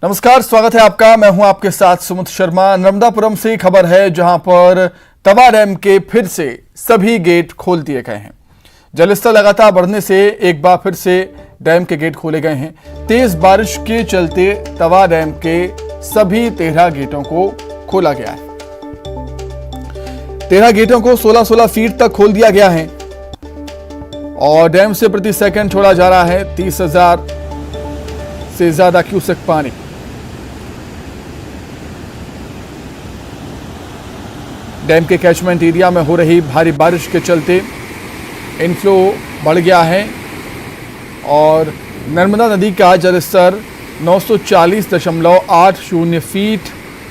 नमस्कार, स्वागत है आपका। मैं हूं आपके साथ सुमित शर्मा। नर्मदापुरम से खबर है जहां पर तवा डैम के फिर से सभी गेट खोल दिए गए हैं। जलस्तर लगातार बढ़ने से एक बार फिर से डैम के गेट खोले गए हैं। तेज बारिश के चलते तवा डैम के सभी 13 गेटों को खोला गया है। 13 गेटों को 16-16 फीट तक खोल दिया गया है और डैम से प्रति सेकंड छोड़ा जा रहा है 30,000 से ज्यादा क्यूसेक पानी। डैम के कैचमेंट एरिया में हो रही भारी बारिश के चलते इनफ्लो बढ़ गया है और नर्मदा नदी का जलस्तर 940.80 फीट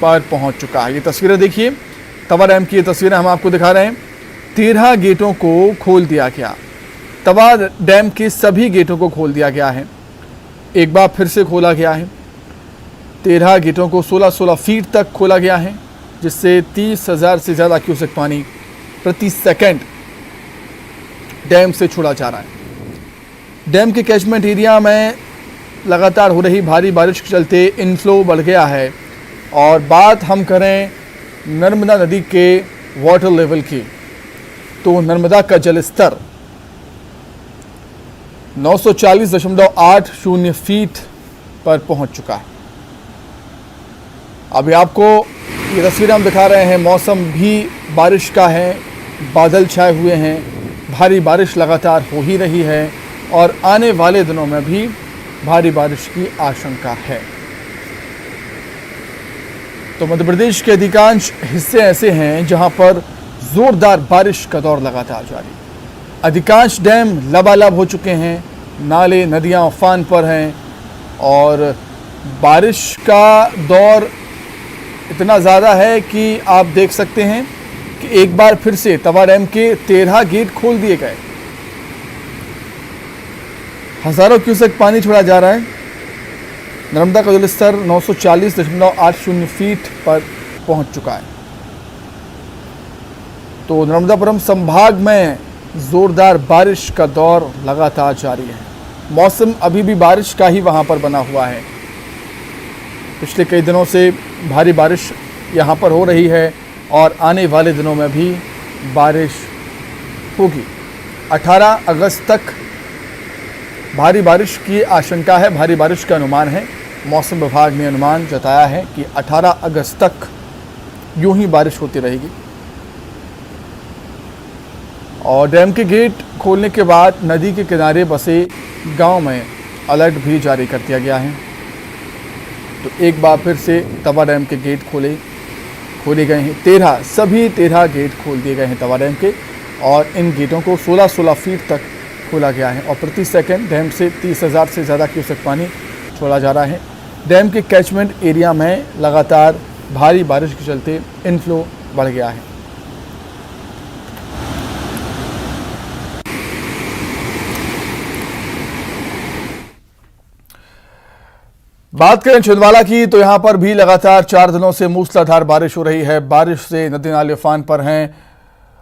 पर पहुंच चुका है। ये तस्वीरें देखिए, तवा डैम की ये तस्वीरें हम आपको दिखा रहे हैं। 13 गेटों को खोल दिया गया। तवा डैम के सभी गेटों को खोल दिया गया है। एक बार फिर से खोला गया है। 13 गेटों को 16-16 फीट तक खोला गया है, जिससे 30,000 से ज़्यादा क्यूसेक पानी प्रति सेकंड डैम से छोड़ा जा रहा है। डैम के कैचमेंट एरिया में लगातार हो रही भारी बारिश के चलते इनफ्लो बढ़ गया है। और बात हम करें नर्मदा नदी के वाटर लेवल की, तो नर्मदा का जलस्तर 940.80 फीट पर पहुंच चुका है। अभी आपको ये तस्वीरें हम दिखा रहे हैं। मौसम भी बारिश का है, बादल छाए हुए हैं, भारी बारिश लगातार हो ही रही है और आने वाले दिनों में भी भारी बारिश की आशंका है। तो मध्य प्रदेश के अधिकांश हिस्से ऐसे हैं जहां पर जोरदार बारिश का दौर लगातार जारी है। अधिकांश डैम लबालब हो चुके हैं, नाले नदियां उफान पर हैं और बारिश का दौर इतना ज़्यादा है कि आप देख सकते हैं कि एक बार फिर से तवा डैम के 13 गेट खोल दिए गए। हजारों क्यूसेक पानी छोड़ा जा रहा है। नर्मदा का जलस्तर 940.80 फीट पर पहुंच चुका है। तो नर्मदापुरम संभाग में जोरदार बारिश का दौर लगातार जारी है। मौसम अभी भी बारिश का ही वहां पर बना हुआ है। पिछले कई दिनों से भारी बारिश यहां पर हो रही है और आने वाले दिनों में भी बारिश होगी। 18 अगस्त तक भारी बारिश की आशंका है, भारी बारिश का अनुमान है। मौसम विभाग ने अनुमान जताया है कि 18 अगस्त तक यूं ही बारिश होती रहेगी। और डैम के गेट खोलने के बाद नदी के किनारे बसे गांव में अलर्ट भी जारी कर दिया गया है। तो एक बार फिर से तवा डैम के गेट खोले गए हैं। सभी 13 गेट खोल दिए गए हैं तवा डैम के और इन गेटों को 16-16 फीट तक खोला गया है और प्रति सेकंड डैम से 30,000 से ज़्यादा क्यूसेक पानी छोड़ा जा रहा है। डैम के कैचमेंट एरिया में लगातार भारी बारिश के चलते इनफ्लो बढ़ गया है। बात करें छिंदवाड़ा की, तो यहां पर भी लगातार 4 दिनों से मूसलाधार बारिश हो रही है। बारिश से नदी नाले उफान पर हैं।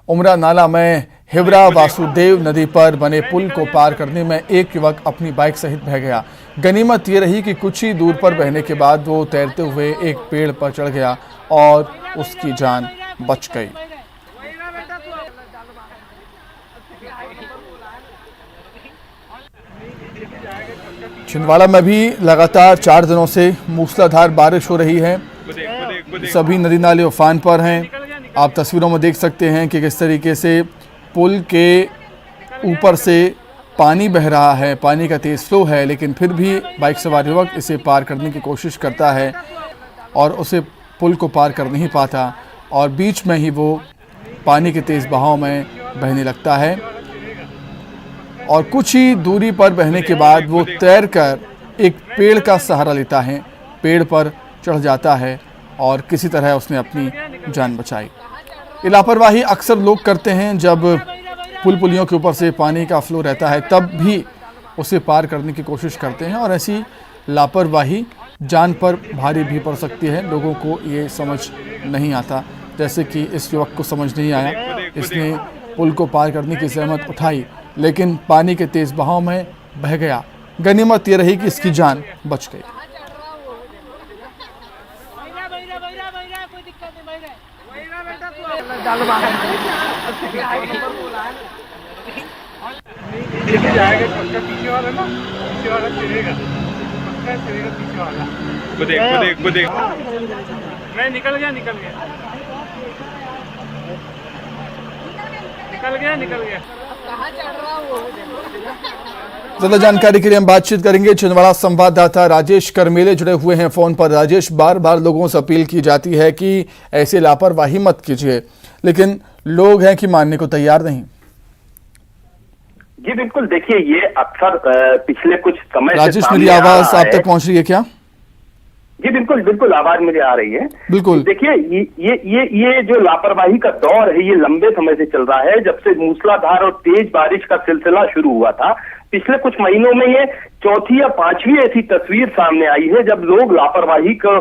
उमरा नाला में हिवरा वासुदेव नदी पर बने पुल को पार करने में एक युवक अपनी बाइक सहित बह गया। गनीमत ये रही कि कुछ ही दूर पर बहने के बाद वो तैरते हुए एक पेड़ पर चढ़ गया और उसकी जान बच गई। छिंदवाड़ा में भी लगातार 4 दिनों से मूसलाधार बारिश हो रही है। सभी नदी नाले उफान पर हैं। आप तस्वीरों में देख सकते हैं कि किस तरीके से पुल के ऊपर से पानी बह रहा है। पानी का तेज़ फ्लो है, लेकिन फिर भी बाइक सवार युवक इसे पार करने की कोशिश करता है और उसे पुल को पार कर नहीं पाता और बीच में ही वो पानी के तेज़ बहाव में बहने लगता है और कुछ ही दूरी पर बहने के बाद वो तैरकर एक पेड़ का सहारा लेता है, पेड़ पर चढ़ जाता है और किसी तरह उसने अपनी जान बचाई। ये लापरवाही अक्सर लोग करते हैं। जब पुलियों के ऊपर से पानी का फ्लो रहता है तब भी उसे पार करने की कोशिश करते हैं और ऐसी लापरवाही जान पर भारी भी पड़ सकती है। लोगों को ये समझ नहीं आता, जैसे कि इस युवक को समझ नहीं आया। इसने पुल को पार करने की जहमत उठाई, लेकिन पानी के तेज़ बहाव में बह गया। गनीमत ये रही कि इसकी जान बच गई। जाएगा पक्का, पीछे वाला ना, पीछे वाला चलेगा, पक्का चलेगा पीछे वाला। वो देख मैं निकल गया निकल गया। कहाँ चढ़ रहा वो? ज्यादा जानकारी के लिए हम बातचीत करेंगे। छिंदवाड़ा संवाददाता राजेश करमेले जुड़े हुए हैं फोन पर। राजेश, बार बार लोगों से अपील की जाती है कि ऐसी लापरवाही मत कीजिए, लेकिन लोग हैं कि मानने को तैयार नहीं। जी बिल्कुल, देखिए ये अक्सर पिछले कुछ समय राजेश, मेरी आवाज आप तक पहुंच रही है क्या? जी बिल्कुल आवाज मुझे आ रही है। बिल्कुल। देखिए ये जो लापरवाही का दौर है ये लंबे समय से चल रहा है, जब से मूसलाधार और तेज बारिश का सिलसिला शुरू हुआ था। पिछले कुछ महीनों में ये चौथी या पांचवी ऐसी तस्वीर सामने आई है जब लोग लापरवाही को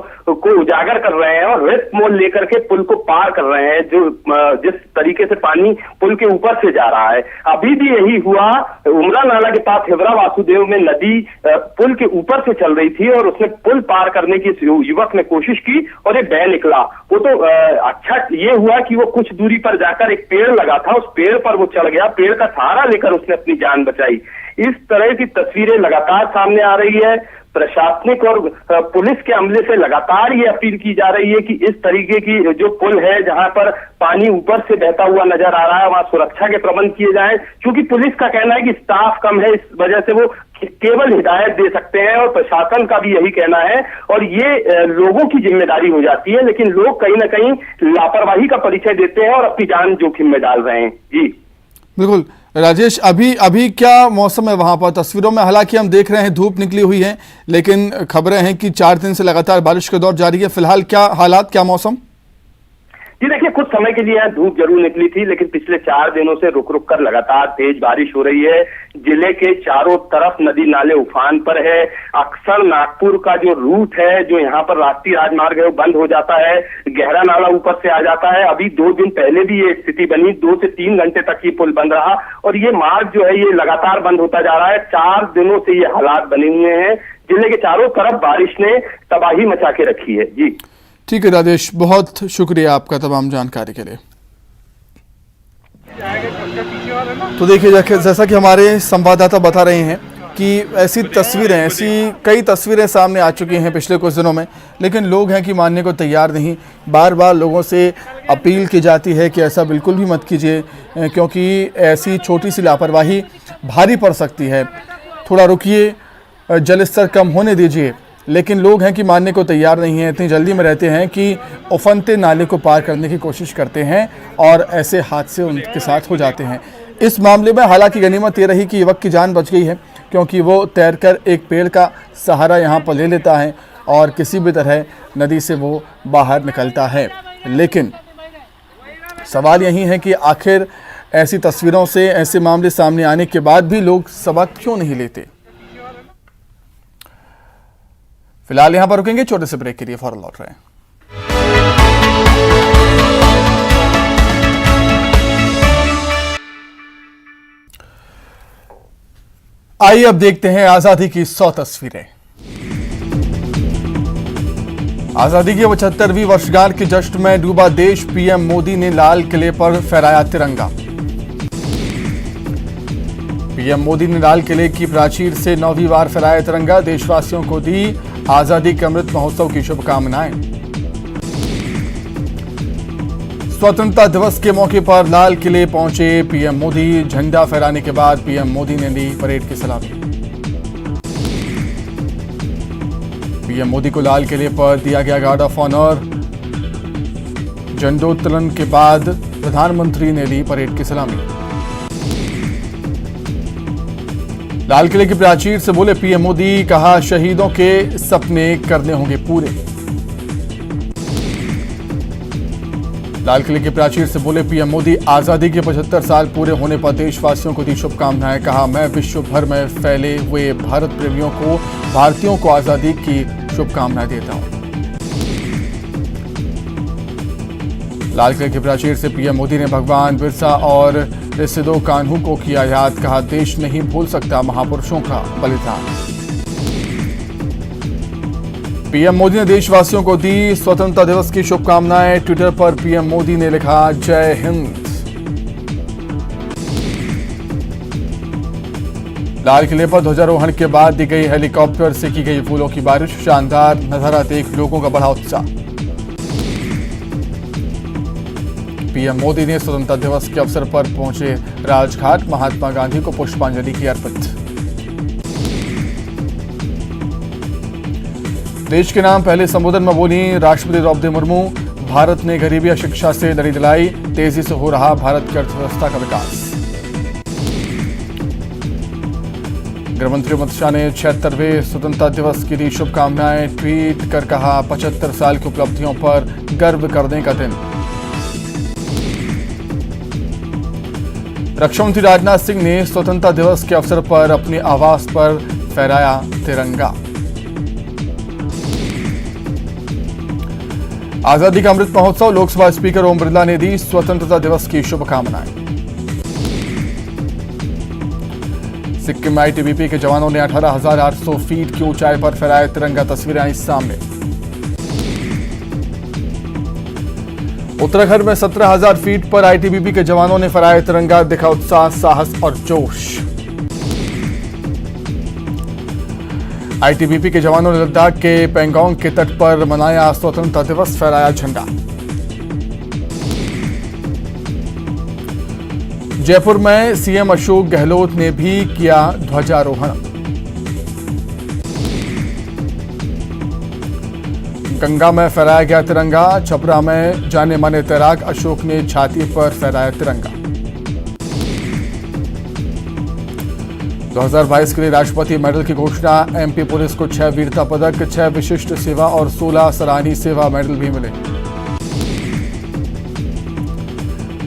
उजागर कर रहे हैं और रिस्क मोल लेकर के पुल को पार कर रहे हैं, जो जिस तरीके से पानी पुल के ऊपर से जा रहा है। अभी भी यही हुआ, उमरा नाला के पास हिवरा वासुदेव में नदी पुल के ऊपर से चल रही थी और उसने पुल पार करने की युवक ने कोशिश की और ये बह निकला। वो तो अच्छा ये हुआ कि वो कुछ दूरी पर जाकर एक पेड़ लगा था, उस पेड़ पर वो चढ़ गया, पेड़ का सहारा लेकर उसने अपनी जान बचाई। इस तरह की तस्वीरें लगातार सामने आ रही है। प्रशासनिक और पुलिस के अमले से लगातार ये अपील की जा रही है कि इस तरीके की जो पुल है जहां पर पानी ऊपर से बहता हुआ नजर आ रहा है वहां सुरक्षा के प्रबंध किए जाएं, क्योंकि पुलिस का कहना है कि स्टाफ कम है, इस वजह से वो केवल हिदायत दे सकते हैं और प्रशासन का भी यही कहना है और ये लोगों की जिम्मेदारी हो जाती है, लेकिन लोग कहीं ना कहीं लापरवाही का परिचय देते हैं और अपनी जान जोखिम में डाल रहे हैं। जी बिल्कुल राजेश, अभी क्या मौसम है वहां पर? तस्वीरों में हालांकि हम देख रहे हैं धूप निकली हुई है, लेकिन खबरें हैं कि 4 दिन से लगातार बारिश का दौर जारी है। फिलहाल क्या हालात, क्या मौसम? जी देखिए, कुछ समय के लिए यहाँ धूप जरूर निकली थी, लेकिन पिछले 4 दिनों से रुक रुक कर लगातार तेज बारिश हो रही है। जिले के चारों तरफ नदी नाले उफान पर है। अक्सर नागपुर का जो रूट है, जो यहाँ पर राष्ट्रीय राजमार्ग है, वो बंद हो जाता है, गहरा नाला ऊपर से आ जाता है। अभी 2 दिन पहले भी ये स्थिति बनी, 2 से 3 घंटे तक ये पुल बंद रहा और ये मार्ग जो है ये लगातार बंद होता जा रहा है। 4 दिनों से ये हालात बने हुए हैं। जिले के चारों तरफ बारिश ने तबाही मचा के रखी है। जी ठीक है राजेश, बहुत शुक्रिया आपका तमाम जानकारी के लिए। तो देखिए, जैसा कि हमारे संवाददाता बता रहे हैं कि ऐसी कई तस्वीरें सामने आ चुकी हैं पिछले कुछ दिनों में, लेकिन लोग हैं कि मानने को तैयार नहीं। बार बार लोगों से अपील की जाती है कि ऐसा बिल्कुल भी मत कीजिए, क्योंकि ऐसी छोटी सी लापरवाही भारी पड़ सकती है। थोड़ा रुकिए, जल स्तर कम होने दीजिए, लेकिन लोग हैं कि मानने को तैयार नहीं है। इतनी जल्दी में रहते हैं कि उफनते नाले को पार करने की कोशिश करते हैं और ऐसे हादसे उनके साथ हो जाते हैं। इस मामले में हालांकि गनीमत ये रही कि युवक की जान बच गई है, क्योंकि वो तैरकर एक पेड़ का सहारा यहाँ पर ले लेता है और किसी भी तरह नदी से वो बाहर निकलता है। लेकिन सवाल यही है कि आखिर ऐसी तस्वीरों से, ऐसे मामले सामने आने के बाद भी लोग सबक क्यों नहीं लेते? फिलहाल यहां पर रुकेंगे, छोटे से ब्रेक के लिए फौरन लौट रहे हैं। आइए अब देखते हैं आजादी की 100 तस्वीरें। आजादी की 75वीं वर्षगांठ के जश्न में डूबा देश, पीएम मोदी ने लाल किले पर फहराया तिरंगा। पीएम मोदी ने लाल किले की प्राचीर से 9वीं बार फहराया तिरंगा, देशवासियों को दी आजादी के अमृत महोत्सव की शुभकामनाएं। स्वतंत्रता दिवस के मौके पर लाल किले पहुंचे पीएम मोदी, झंडा फहराने के बाद पीएम मोदी ने ली परेड की सलामी। पीएम मोदी को लाल किले पर दिया गया गार्ड ऑफ ऑनर, झंडोत्तोलन के बाद प्रधानमंत्री ने ली परेड की सलामी। लाल किले की प्राचीर से बोले पीएम मोदी, कहा शहीदों के सपने करने होंगे पूरे। लाल किले की प्राचीर से बोले पीएम मोदी, आजादी के 75 साल पूरे होने पर देशवासियों को दी शुभकामनाएं। कहा, मैं विश्व भर में फैले हुए भारत प्रेमियों को, भारतीयों को आजादी की शुभकामनाएं देता हूं। लाल किले की प्राचीर से पीएम मोदी ने भगवान बिरसा और सिदो कान्हू को किया याद। कहा, देश नहीं भूल सकता महापुरुषों का बलिदान। पीएम मोदी ने देशवासियों को दी स्वतंत्रता दिवस की शुभकामनाएं। ट्विटर पर पीएम मोदी ने लिखा, जय हिंद। लाल किले पर ध्वजारोहण के बाद दी गई हेलीकॉप्टर से की गई फूलों की बारिश। शानदार नजारा देख लोगों का बढ़ा उत्साह। पीएम मोदी ने स्वतंत्रता दिवस के अवसर पर पहुंचे राजघाट, महात्मा गांधी को पुष्पांजलि की अर्पित। देश के नाम पहले संबोधन में बोली राष्ट्रपति द्रौपदी मुर्मू, भारत ने गरीबी और शिक्षा से लड़ी दिलाई, तेजी से हो रहा भारत की अर्थव्यवस्था का विकास। गृहमंत्री अमित शाह ने 76वें स्वतंत्रता दिवस की दी शुभकामनाएं। ट्वीट कर कहा, 75 साल की उपलब्धियों पर गर्व करने का दिन। रक्षा मंत्री राजनाथ सिंह ने स्वतंत्रता दिवस के अवसर पर अपने आवास पर फहराया तिरंगा। आजादी का अमृत महोत्सव, लोकसभा स्पीकर ओम बिरला ने दी स्वतंत्रता दिवस की शुभकामनाएं। सिक्किम में आईटीबीपी के जवानों ने 18,800 फीट की ऊंचाई पर फहराया तिरंगा। तस्वीरें आई सामने। उत्तराखंड में 17,000 फीट पर आईटीबीपी के जवानों ने फहराया तिरंगा। दिखा उत्साह, साहस और जोश। आईटीबीपी के जवानों ने लद्दाख के पेंगोंग के तट पर मनाया स्वतंत्रता दिवस, फहराया झंडा। जयपुर में सीएम अशोक गहलोत ने भी किया ध्वजारोहण। गंगा में फहराया गया तिरंगा। छपरा में जाने माने तैराक अशोक ने छाती पर फहराया तिरंगा। 2022 के लिए राष्ट्रपति मेडल की घोषणा। एमपी पुलिस को 6 वीरता पदक, 6 विशिष्ट सेवा और 16 सराहनीय सेवा मेडल भी मिले।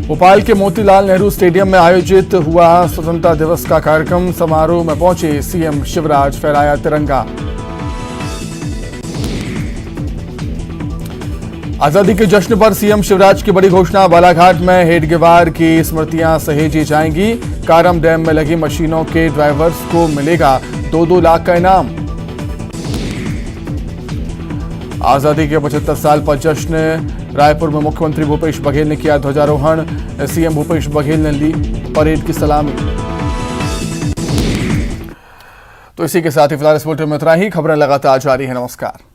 भोपाल के मोतीलाल नेहरू स्टेडियम में आयोजित हुआ स्वतंत्रता दिवस का कार्यक्रम। समारोह में पहुंचे सीएम शिवराज, फहराया तिरंगा। आजादी के जश्न पर सीएम शिवराज की बड़ी घोषणा। बालाघाट में हेडगेवार की स्मृतियां सहेजी जाएंगी। कारम डैम में लगी मशीनों के ड्राइवर्स को मिलेगा 2-2 लाख का इनाम। आजादी के 75 साल पर जश्न। रायपुर में मुख्यमंत्री भूपेश बघेल ने किया ध्वजारोहण। सीएम भूपेश बघेल ने ली परेड की सलामी। तो इसी के साथ ही फिलहाल इस बुलेटिन में इतना ही। खबरें लगातार जारी है। नमस्कार।